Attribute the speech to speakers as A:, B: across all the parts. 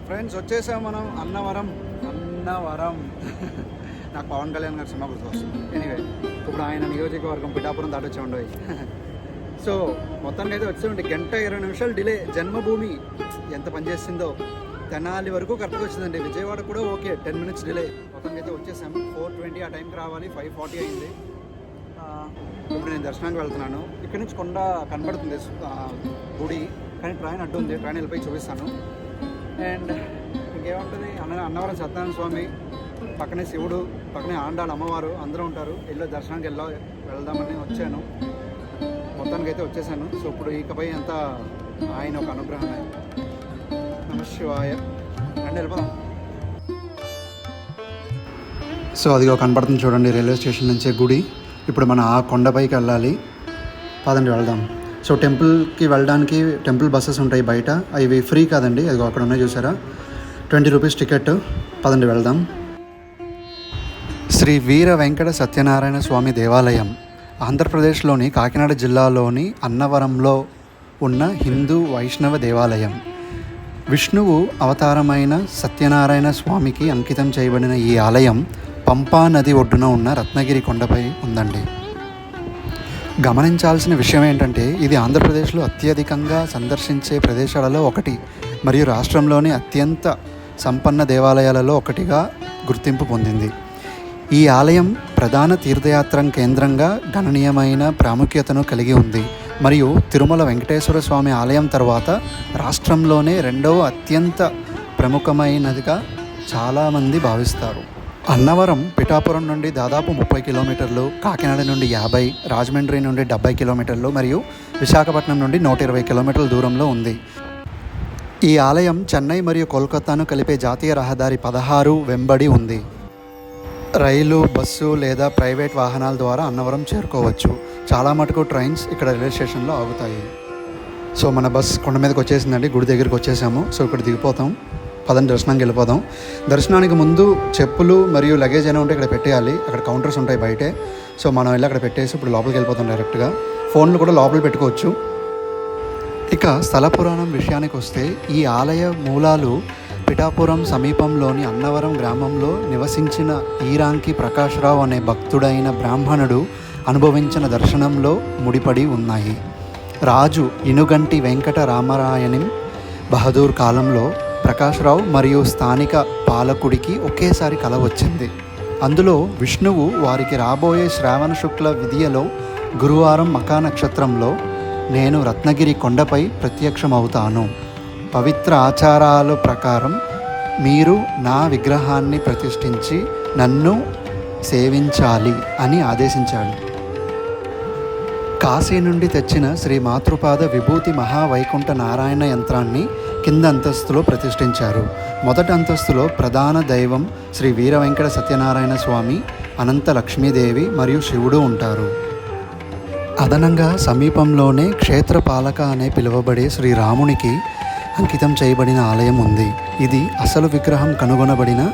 A: Friends వచ్చేసాం మనం అన్నవరం. నాకు పవన్ కళ్యాణ్ గారి సినిమా గుర్తు వస్తుంది. ఎనీవే ఇప్పుడు ఆయన నియోజకవర్గం పిఠాపురం దాటొచ్చా ఉండవు. సో మొత్తానికి అయితే వచ్చేయండి. 1:20 డిలే. జన్మభూమి ఎంత పనిచేసిందో. తెనాలి వరకు కరెక్ట్గా వచ్చిందండి. విజయవాడ కూడా ఓకే, 10 minutes డిలే. మొత్తానికి అయితే వచ్చేసాం. 4:20 ఆ టైంకి రావాలి. 5:40 అయింది. ఇప్పుడు నేను దర్శనానికి వెళ్తున్నాను. ఇక్కడ నుంచి కొండ కనబడుతుంది గుడి, కానీ ట్రైన్ అడ్డు ఉంది. ట్రైన్ వెళ్ళిపోయి చూపిస్తాను. అండ్ ఇంకేముంటుంది, అన్నవరం సత్యనారాయణ స్వామి పక్కనే శివుడు, పక్కనే ఆండాళ్ళ అమ్మవారు అందరూ ఉంటారు. దర్శనానికి వెళ్దామని వచ్చాను. మొత్తానికి అయితే వచ్చేసాను. సో ఇప్పుడు ఇకపై అంతా ఆయన ఒక అనుగ్రహమే. నమశివాయ. అండ్ వెళ్ళిపోదాం. సో అదిగో కనపడుతుంది చూడండి, రైల్వే స్టేషన్ నుంచే గుడి. ఇప్పుడు మనం ఆ కొండపైకి వెళ్ళాలి. పదండి వెళ్దాం. సో టెంపుల్కి వెళ్ళడానికి టెంపుల్ బస్సెస్ ఉంటాయి బయట. అవి ఫ్రీ కాదండి, అదిగో అక్కడ ఉన్నాయి చూసారా, 20 రూపీస్ టికెట్. పదండి వెళ్దాం. శ్రీ వీర వెంకట సత్యనారాయణ స్వామి దేవాలయం ఆంధ్రప్రదేశ్లోని కాకినాడ జిల్లాలోని అన్నవరంలో ఉన్న హిందూ వైష్ణవ దేవాలయం. విష్ణువు అవతారమైన సత్యనారాయణ స్వామికి అంకితం చేయబడిన ఈ ఆలయం పంపా నది ఒడ్డున ఉన్న రత్నగిరి కొండపై ఉందండి. గమనించాల్సిన విషయం ఏంటంటే, ఇది ఆంధ్రప్రదేశ్లో అత్యధికంగా సందర్శించే ప్రదేశాలలో ఒకటి మరియు రాష్ట్రంలోని అత్యంత సంపన్న దేవాలయాలలో ఒకటిగా గుర్తింపు పొందింది. ఈ ఆలయం ప్రధాన తీర్థయాత్ర కేంద్రంగా గణనీయమైన ప్రాముఖ్యతను కలిగి ఉంది మరియు తిరుమల వెంకటేశ్వర స్వామి ఆలయం తర్వాత రాష్ట్రంలోనే రెండవ అత్యంత ప్రముఖమైనదిగా చాలామంది భావిస్తారు. అన్నవరం పిఠాపురం నుండి దాదాపు 30 కిలోమీటర్లు, కాకినాడ నుండి 50, రాజమండ్రి నుండి 70 కిలోమీటర్లు మరియు విశాఖపట్నం నుండి 120 కిలోమీటర్ల దూరంలో ఉంది. ఈ ఆలయం చెన్నై మరియు కోల్కతాను కలిపే జాతీయ రహదారి 16 వెంబడి ఉంది. రైలు, బస్సు లేదా ప్రైవేట్ వాహనాల ద్వారా అన్నవరం చేరుకోవచ్చు. చాలా మటుకు ట్రైన్స్ ఇక్కడ రైల్వే స్టేషన్లో ఆగుతాయి. సో మన బస్ కొండ మీదకి వచ్చేసిందండి. గుడి దగ్గరికి వచ్చేసాము. సో ఇక్కడ దిగిపోతాం. పదండి దర్శనానికి వెళ్ళిపోదాం. దర్శనానికి ముందు చెప్పులు మరియు లగేజ్ అయినా ఉంటే ఇక్కడ పెట్టేయాలి. అక్కడ కౌంటర్స్ ఉంటాయి బయటే. సో మనం వెళ్ళి అక్కడ పెట్టేసి ఇప్పుడు లోపలికి వెళ్ళిపోతాం డైరెక్ట్గా. ఫోన్లు కూడా లోపల పెట్టుకోవచ్చు. ఇక స్థల పురాణం విషయానికి వస్తే, ఈ ఆలయ మూలాలు పిఠాపురం సమీపంలోని అన్నవరం గ్రామంలో నివసించిన ఈరాంకి ప్రకాశ్రావు అనే భక్తుడైన బ్రాహ్మణుడు అనుభవించిన దర్శనంలో ముడిపడి ఉన్నాయి. రాజు ఇనుగంటి వెంకట రామరాయణం బహదూర్ కాలంలో ప్రకాశ్రావు మరియు స్థానిక పాలకుడికి ఒకేసారి కల వచ్చింది. అందులో విష్ణువు వారికి రాబోయే శ్రావణ శుక్ల విధియలో గురువారం మకా నక్షత్రంలో నేను రత్నగిరి కొండపై ప్రత్యక్షమవుతాను. పవిత్ర ఆచారాల ప్రకారం మీరు నా విగ్రహాన్ని ప్రతిష్ఠించి నన్ను సేవించాలి అని ఆదేశించాడు. కాశీ నుండి తెచ్చిన శ్రీ మాతృపాద విభూతి మహావైకుంఠ నారాయణ యంత్రాన్ని కింద అంతస్తులో ప్రతిష్ఠించారు. మొదటి అంతస్తులో ప్రధాన దైవం శ్రీ వీర వెంకట సత్యనారాయణ స్వామి, అనంత లక్ష్మీదేవి మరియు శివుడు ఉంటారు. అదనంగా సమీపంలోనే క్షేత్రపాలక అనే పిలువబడే శ్రీరామునికి అంకితం చేయబడిన ఆలయం ఉంది. ఇది అసలు విగ్రహం కనుగొనబడిన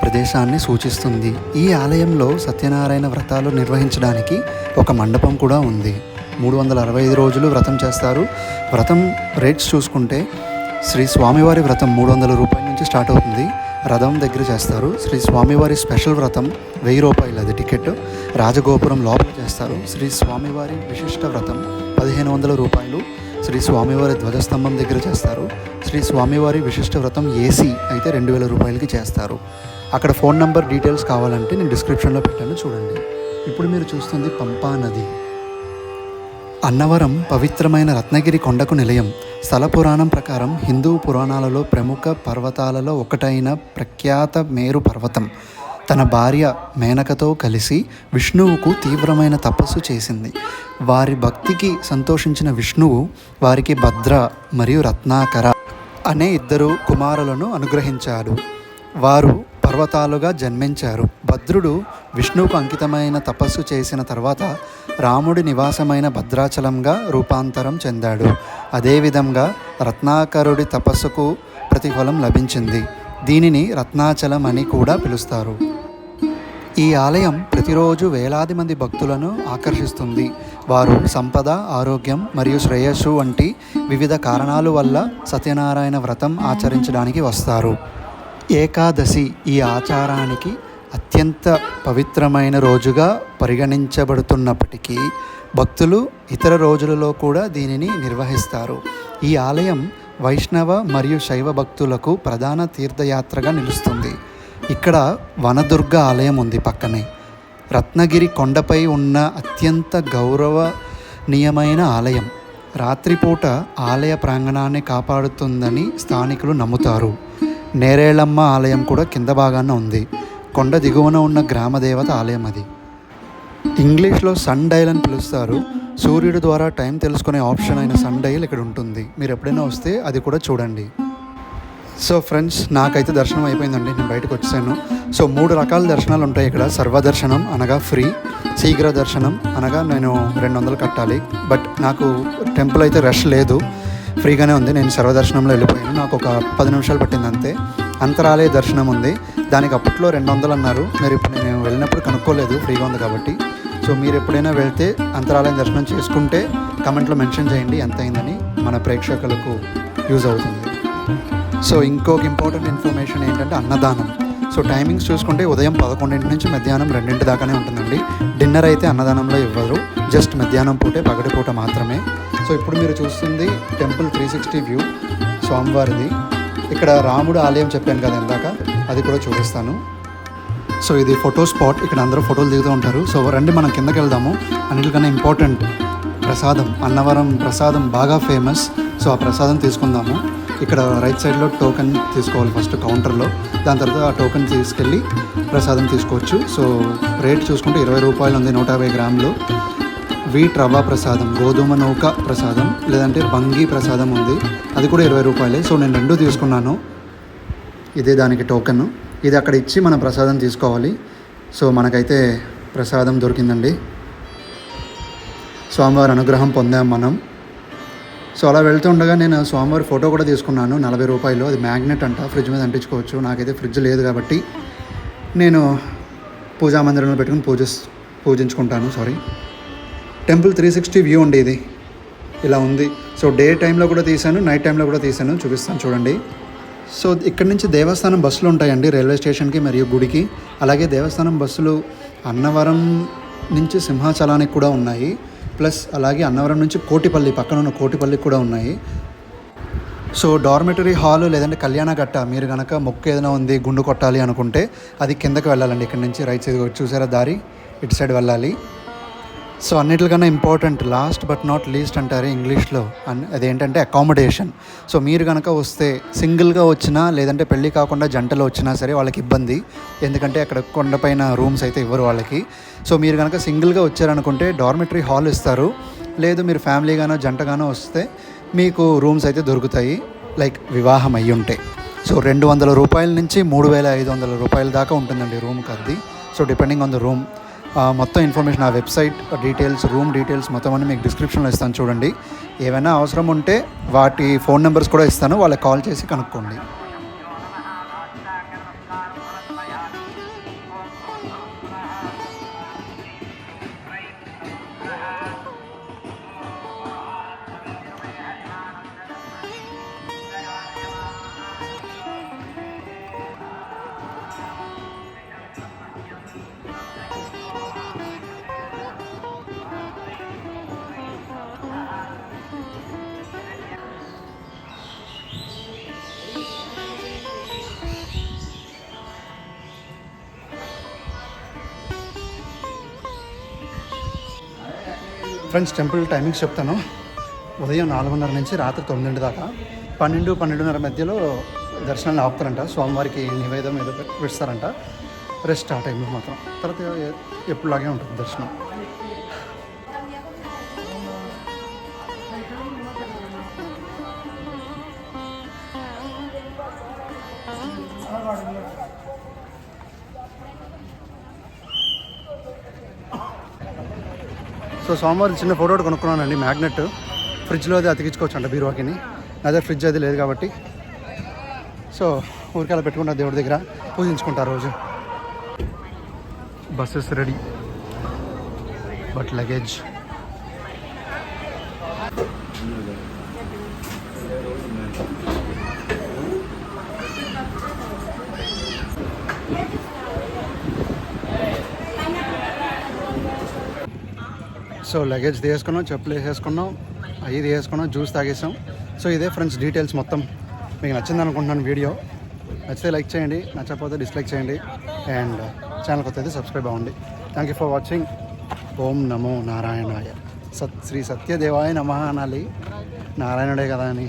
A: ప్రదేశాన్ని సూచిస్తుంది. ఈ ఆలయంలో సత్యనారాయణ వ్రతాలు నిర్వహించడానికి ఒక మండపం కూడా ఉంది. 365 రోజులు వ్రతం చేస్తారు. వ్రతం రేట్స్ చూసుకుంటే శ్రీ స్వామివారి వ్రతం 300 రూపాయల నుంచి స్టార్ట్ అవుతుంది. రథం దగ్గర చేస్తారు. శ్రీ స్వామివారి స్పెషల్ వ్రతం 1000 రూపాయలు, అది టికెట్. రాజగోపురం లోపల చేస్తారు. శ్రీ స్వామివారి విశిష్ట వ్రతం 1500 రూపాయలు. శ్రీ స్వామివారి ధ్వజస్తంభం దగ్గర చేస్తారు. శ్రీ స్వామివారి విశిష్ట వ్రతం ఏసీ అయితే 2000 రూపాయలకి చేస్తారు. అక్కడ ఫోన్ నంబర్ డీటెయిల్స్ కావాలంటే నేను డిస్క్రిప్షన్లో పెట్టాను, చూడండి. ఇప్పుడు మీరు చూస్తుంది పంపా నది. అన్నవరం పవిత్రమైన రత్నగిరి కొండకు నిలయం. స్థల పురాణం ప్రకారం హిందూ పురాణాలలో ప్రముఖ పర్వతాలలో ఒకటైన ప్రఖ్యాత మేరు పర్వతం తన భార్య మేనకతో కలిసి విష్ణువుకు తీవ్రమైన తపస్సు చేసింది. వారి భక్తికి సంతోషించిన విష్ణువు వారికి భద్ర మరియు రత్నాకర అనే 2 కుమారులను అనుగ్రహించాడు. వారు పర్వతాలుగా జన్మించారు. భద్రుడు విష్ణువుకు అంకితమైన తపస్సు చేసిన తర్వాత రాముడి నివాసమైన భద్రాచలంగా రూపాంతరం చెందాడు. అదేవిధంగా రత్నాకరుడి తపస్సుకు ప్రతిఫలం లభించింది. దీనిని రత్నాచలం అని కూడా పిలుస్తారు. ఈ ఆలయం ప్రతిరోజు వేలాది మంది భక్తులను ఆకర్షిస్తుంది. వారు సంపద, ఆరోగ్యం మరియు శ్రేయస్సు వంటి వివిధ కారణాల వల్ల సత్యనారాయణ వ్రతం ఆచరించడానికి వస్తారు. ఏకాదశి ఈ ఆచారానికి అత్యంత పవిత్రమైన రోజుగా పరిగణించబడుతున్నప్పటికీ భక్తులు ఇతర రోజులలో కూడా దీనిని నిర్వహిస్తారు. ఈ ఆలయం వైష్ణవ మరియు శైవ భక్తులకు ప్రధాన తీర్థయాత్రగా నిలుస్తుంది. ఇక్కడ వనదుర్గ ఆలయం ఉంది పక్కనే. రత్నగిరి కొండపై ఉన్న అత్యంత గౌరవనీయమైన ఆలయం. రాత్రిపూట ఆలయ ప్రాంగణాన్ని కాపాడుతుందని స్థానికులు నమ్ముతారు. నేరేళమ్మ ఆలయం కూడా కింద భాగాన ఉంది. కొండ దిగువన ఉన్న గ్రామదేవత ఆలయం అది. ఇంగ్లీష్లో సన్ డైల్ అని పిలుస్తారు. సూర్యుడి ద్వారా టైం తెలుసుకునే ఆప్షన్ అయిన సన్ డైల్ ఇక్కడ ఉంటుంది. మీరు ఎప్పుడైనా వస్తే అది కూడా చూడండి. సో ఫ్రెండ్స్, నాకైతే దర్శనం అయిపోయిందండి. నేను బయటకు వచ్చాను. సో 3 రకాల దర్శనాలు ఉంటాయి ఇక్కడ. సర్వదర్శనం అనగా ఫ్రీ, శీఘ్ర దర్శనం అనగా నేను 200 కట్టాలి. బట్ నాకు టెంపుల్ అయితే రష్ లేదు, ఫ్రీగానే ఉంది. నేను సర్వదర్శనంలో వెళ్ళిపోయాను. నాకు ఒక 10 నిమిషాలు పట్టింది అంతే. అంతరాలయ దర్శనం ఉంది, దానికి అప్పట్లో 200 అన్నారు. మీరు ఇప్పుడు నేను వెళ్ళినప్పుడు కనుక్కోలేదు, ఫ్రీగా ఉంది కాబట్టి. సో మీరు ఎప్పుడైనా వెళ్తే అంతరాలయం దర్శనం చేసుకుంటే కమెంట్లో మెన్షన్ చేయండి ఎంత అయిందని, మన ప్రేక్షకులకు యూజ్ అవుతుంది. సో ఇంకొక ఇంపార్టెంట్ ఇన్ఫర్మేషన్ ఏంటంటే అన్నదానం. సో టైమింగ్స్ చూసుకుంటే ఉదయం 11 నుంచి మధ్యాహ్నం 2 దాకానే ఉంటుందండి. డిన్నర్ అయితే అన్నదానంలో ఇవ్వరు, జస్ట్ మధ్యాహ్నం పూటే, పగటిపూట మాత్రమే. సో ఇప్పుడు మీరు చూస్తుంది టెంపుల్ 360 వ్యూ స్వామివారిది. ఇక్కడ రాముడు ఆలయం చెప్పాను కదా ఇందాక, అది కూడా చూపిస్తాను. సో ఇది ఫోటో స్పాట్, ఇక్కడ అందరూ ఫోటోలు దిగుతూ ఉంటారు. సో రండి మనం కిందకి వెళ్దాము. అన్నిటికన్నా ఇంపార్టెంట్ ప్రసాదం, అన్నవరం ప్రసాదం బాగా ఫేమస్. సో ఆ ప్రసాదం తీసుకుందాము. ఇక్కడ రైట్ సైడ్లో టోకెన్ తీసుకోవాలి ఫస్ట్ కౌంటర్లో, దాని తర్వాత ఆ టోకెన్ తీసుకెళ్ళి ప్రసాదం తీసుకోవచ్చు. సో రేట్ చూసుకుంటే 20 రూపాయలు ఉంది, 150 గ్రాములు. వీట్ రవ్వ ప్రసాదం, గోధుమ నౌక ప్రసాదం, లేదంటే బంగి ప్రసాదం ఉంది, అది కూడా 20 రూపాయలే. సో నేను 2 తీసుకున్నాను. ఇదే దానికి టోకెన్. ఇది అక్కడ ఇచ్చి మనం ప్రసాదం తీసుకోవాలి. సో మనకైతే ప్రసాదం దొరికిందండి. స్వామివారి అనుగ్రహం పొందాం మనం. సో అలా వెళ్తూ ఉండగా నేను స్వామివారి ఫోటో కూడా తీసుకున్నాను, 40 రూపాయలు. అది మ్యాగ్నెట్ అంట, ఫ్రిడ్జ్ మీద అంటించుకోవచ్చు. నాకైతే ఫ్రిడ్జ్ లేదు కాబట్టి నేను పూజా మందిరంలో పెట్టుకుని పూజించుకుంటాను. టెంపుల్ 360 వ్యూ అండి ఇది, ఇలా ఉంది. సో డే టైంలో కూడా తీశాను, నైట్ టైంలో కూడా తీశాను, చూపిస్తాను చూడండి. సో ఇక్కడ నుంచి దేవస్థానం బస్సులు ఉంటాయండి రైల్వే స్టేషన్కి మరియు గుడికి. అలాగే దేవస్థానం బస్సులు అన్నవరం నుంచి సింహాచలానికి కూడా ఉన్నాయి. ప్లస్ అలాగే అన్నవరం నుంచి కోటిపల్లి, పక్కన ఉన్న కోటిపల్లికి కూడా ఉన్నాయి. సో డార్మెటరీ హాల్ లేదంటే కళ్యాణగట్ట, మీరు కనుక మొక్కు ఏదైనా ఉంది, గుండు కొట్టాలి అనుకుంటే అది కిందకి వెళ్ళాలండి. ఇక్కడ నుంచి రైట్ సైడ్ చూసారా దారి, ఇటు సైడ్ వెళ్ళాలి. సో అన్నిటికన్నా important, last but not least అంటారు ఇంగ్లీష్లో, అదేంటంటే అకామిడేషన్. సో మీరు కనుక వస్తే సింగిల్గా వచ్చినా లేదంటే పెళ్ళి కాకుండా జంటలో వచ్చినా సరే వాళ్ళకి ఇబ్బంది, ఎందుకంటే అక్కడ కొండపైన రూమ్స్ అయితే ఇవ్వరు వాళ్ళకి. సో మీరు కనుక సింగిల్గా వచ్చారనుకుంటే డార్మెటరీ హాల్ ఇస్తారు. లేదు మీరు ఫ్యామిలీగానో జంటగానో వస్తే మీకు రూమ్స్ అయితే దొరుకుతాయి, లైక్ వివాహం అయ్యి ఉంటే. సో 200 రూపాయల నుంచి 3500 రూపాయల దాకా ఉంటుందండి రూమ్కి అది. So depending on the room. మొత్తం ఇన్ఫర్మేషన్, ఆ వెబ్సైట్ డీటెయిల్స్, రూమ్ డీటెయిల్స్ మొత్తం అన్నీ మీకు డిస్క్రిప్షన్లో ఇస్తాను చూడండి. ఏమైనా అవసరం ఉంటే వాటి ఫోన్ నెంబర్స్ కూడా ఇస్తాను, వాళ్ళకి కాల్ చేసి కనుక్కోండి. ఫ్రెండ్స్, టెంపుల్ టైమింగ్స్ చెప్తాను. ఉదయం 4:30 నుంచి రాత్రి 9 దాకా. 12-12:30 మధ్యలో దర్శనాన్ని ఆపుతారంట. స్వామివారికి నివేదం ఏదో పెడతారంట. రెస్ట్ ఆ టైంలో మాత్రం. తర్వాత ఎప్పుడులాగే ఉంటుంది దర్శనం. సో స్వామివారి చిన్న ఫోటో కొనుక్కున్నానండి, మ్యాగ్నెట్. ఫ్రిడ్జ్లో అది అతికించుకోవచ్చు అంట బీరువాకిని. అదే ఫ్రిడ్జ్ అది లేదు కాబట్టి సో ఊరికి అలా పెట్టుకున్న దేవుడి దగ్గర పూజించుకుంటారు రోజు. Buses ready, but luggage so luggage తీసుకున్నాం, చెప్పులు వేసేసుకున్నాం, అవి వేసుకున్నాం, జ్యూస్ తాగేసాం. సో ఇదే ఫ్రెండ్స్ డీటెయిల్స్ మొత్తం. మీకు నచ్చింది అనుకుంటున్నాను వీడియో. నచ్చితే లైక్ చేయండి, నచ్చకపోతే డిస్లైక్ చేయండి, అండ్ ఛానల్ కొత్త అయితే సబ్స్క్రైబ్ అవ్వండి. Thank you for watching. ఓం నమో నారాయణాయ. శ్రీ సత్యదేవాయ నమః అనాలి, నారాయణుడే కదా అని.